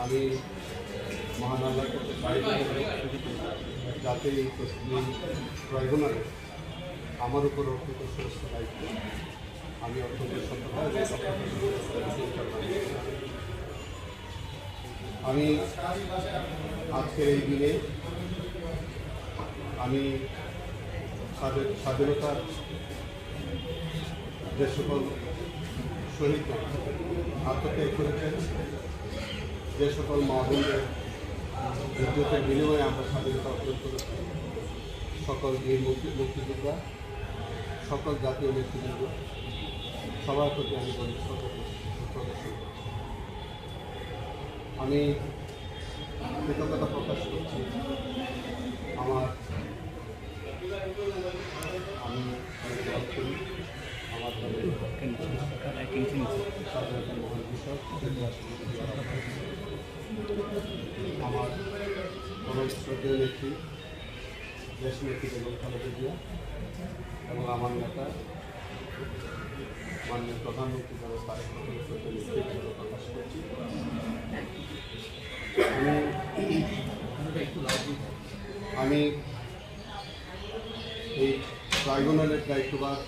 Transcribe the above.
আমি মহান আল্লাহর কাছে চাই যাতে এই ট্রাইব্যুনালে আমার উপর অর্পিত সমস্ত দায়িত্ব আমি অত্যন্ত সততা আমি আজকের এই দিনে আমি স্বাধীনতার যে সকল শহীদরা আত্মত্যাগ করেছেন, যে সকল মহাবীরের যুদ্ধের বিনিময়ে আমরা স্বাধীনতা অর্জন করেছি, সকল বীর মুক্তিযোদ্ধা, সকল জাতীয় নেতৃবৃন্দ সবার প্রতি আমি বলি আমি কৃতজ্ঞতা প্রকাশ করছি আমার আমার শ্রদ্ধেয় নেত্রী দেশ নেত্রী বেগম খালেদা জিয়া এবং আমার নেতা মাননীয় প্রধানমন্ত্রী জনাব তারেক রহমানের প্রতি কৃতজ্ঞতা প্রকাশ করছি। আমি এই ট্রাইব্যুনালের দায়িত্বভার